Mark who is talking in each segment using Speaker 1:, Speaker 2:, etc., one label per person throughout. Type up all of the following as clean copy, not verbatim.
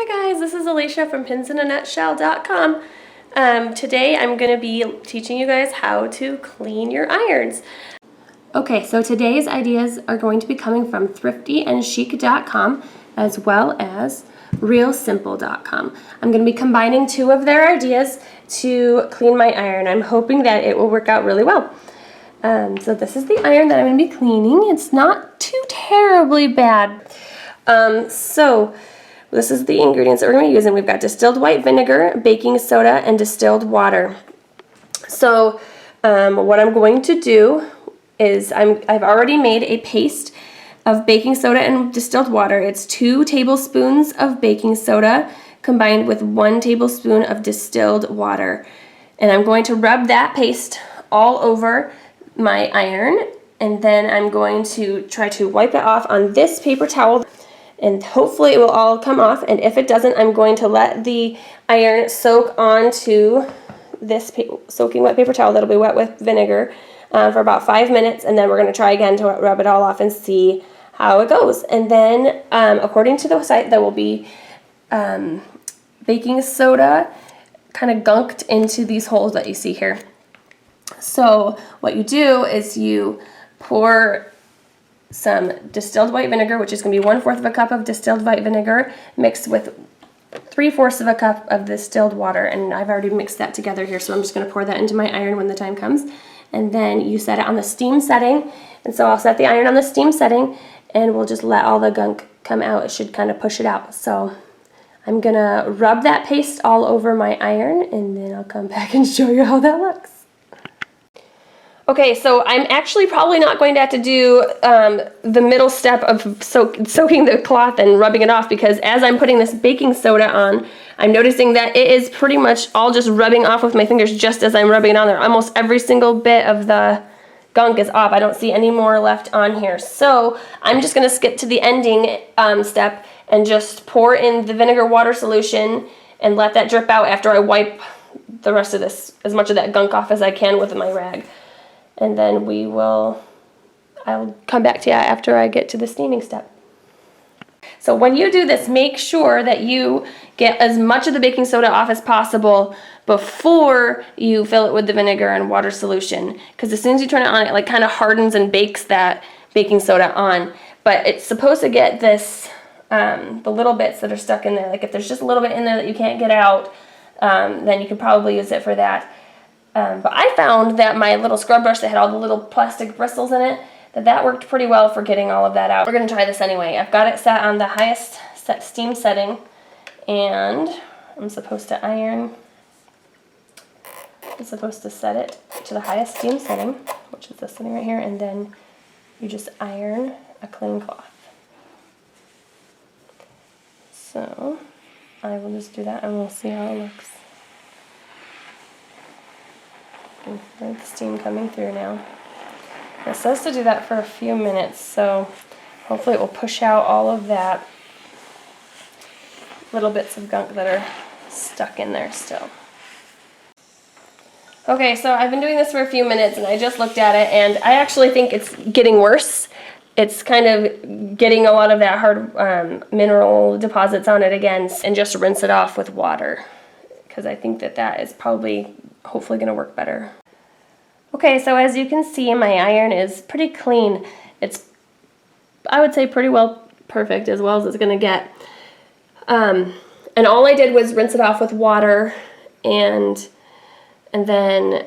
Speaker 1: Hi guys, this is Alicia from pinsinanutshell.com. Today I'm going to be teaching you guys how to clean your irons. Okay, so today's ideas are going to be coming from thriftyandchic.com as well as realsimple.com. I'm going to be combining two of their ideas to clean my iron. I'm hoping that it will work out really well. So this is the iron that I'm going to be cleaning. It's not too terribly bad. This is the ingredients that we're going to be using. We've got distilled white vinegar, baking soda, and distilled water. So what I'm going to do is I've already made a paste of baking soda and distilled water. It's 2 tablespoons of baking soda combined with 1 tablespoon of distilled water. And I'm going to rub that paste all over my iron, and then I'm going to try to wipe it off on this paper towel. And hopefully it will all come off, and if it doesn't, I'm going to let the iron soak onto this soaking wet paper towel that'll be wet with vinegar for about 5 minutes, and then we're going to try again to rub it all off and see how it goes. And then according to the site, there will be baking soda kind of gunked into these holes that you see here. So what you do is you pour some distilled white vinegar, which is going to be 1/4 of a cup of distilled white vinegar mixed with 3/4 of a cup of distilled water, and I've already mixed that together here, so I'm just going to pour that into my iron when the time comes. And then you set it on the steam setting, and so I'll set the iron on the steam setting, and we'll just let all the gunk come out. It should kind of push it out. So I'm going to rub that paste all over my iron, and then I'll come back and show you how that looks. Okay, so I'm actually probably not going to have to do the middle step of soaking the cloth and rubbing it off, because as I'm putting this baking soda on, I'm noticing that it is pretty much all just rubbing off with my fingers just as I'm rubbing it on there. Almost every single bit of the gunk is off. I don't see any more left on here. So I'm just going to skip to the ending step and just pour in the vinegar water solution and let that drip out after I wipe the rest of this, as much of that gunk off as I can with my rag. And then I'll come back to you after I get to the steaming step. So when you do this, make sure that you get as much of the baking soda off as possible before you fill it with the vinegar and water solution. Because as soon as you turn it on, it like kind of hardens and bakes that baking soda on. But it's supposed to get this, the little bits that are stuck in there. Like if there's just a little bit in there that you can't get out, then you can probably use it for that. But I found that my little scrub brush that had all the little plastic bristles in it, that worked pretty well for getting all of that out. We're going to try this anyway. I've got it set on the highest steam setting, and I'm supposed to iron. I'm supposed to set it to the highest steam setting, which is this setting right here, and then you just iron a clean cloth. So I will just do that and we'll see how it looks. There's the steam coming through now. It says to do that for a few minutes, so hopefully it will push out all of that little bits of gunk that are stuck in there still. Okay, so I've been doing this for a few minutes and I just looked at it, and I actually think it's getting worse. It's kind of getting a lot of that hard mineral deposits on it again, and just rinse it off with water, because I think that is probably hopefully going to work better. Okay, so as you can see, my iron is pretty clean. It's, I would say, pretty well perfect, as well as it's going to get. And all I did was rinse it off with water and then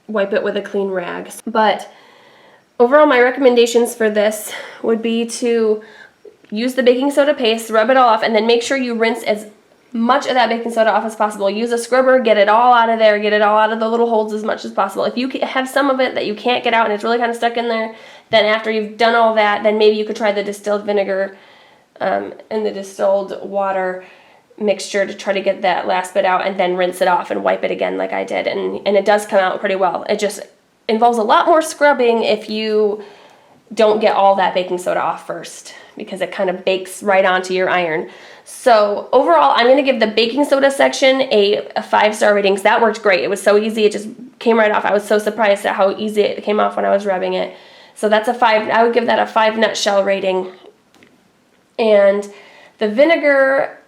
Speaker 1: wipe it with a clean rag. But overall, my recommendations for this would be to use the baking soda paste, rub it all off, and then make sure you rinse as much of that baking soda off as possible. Use a scrubber, get it all out of there, get it all out of the little holes as much as possible. If you have some of it that you can't get out and it's really kind of stuck in there, then after you've done all that, then maybe you could try the distilled vinegar and the distilled water mixture to try to get that last bit out, and then rinse it off and wipe it again like I did. And it does come out pretty well. It just involves a lot more scrubbing if you don't get all that baking soda off first, because it kind of bakes right onto your iron. So overall, I'm going to give the baking soda section a 5-star rating, because that worked great. It was so easy. It just came right off. I was so surprised at how easy it came off when I was rubbing it. So that's a 5. I would give that a 5 nutshell rating. And the vinegar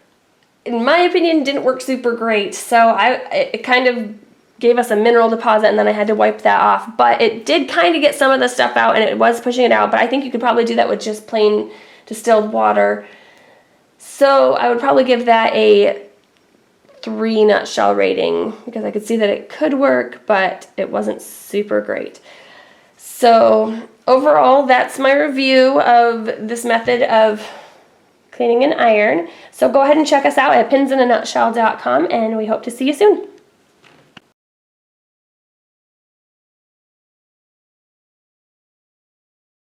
Speaker 1: in my opinion, didn't work super great. So it kind of gave us a mineral deposit, and then I had to wipe that off. But it did kind of get some of the stuff out, and it was pushing it out. But I think you could probably do that with just plain distilled water. So I would probably give that a 3 nutshell rating, because I could see that it could work, but it wasn't super great. So overall, that's my review of this method of cleaning an iron. So go ahead and check us out at pinsinanutshell.com, and we hope to see you soon.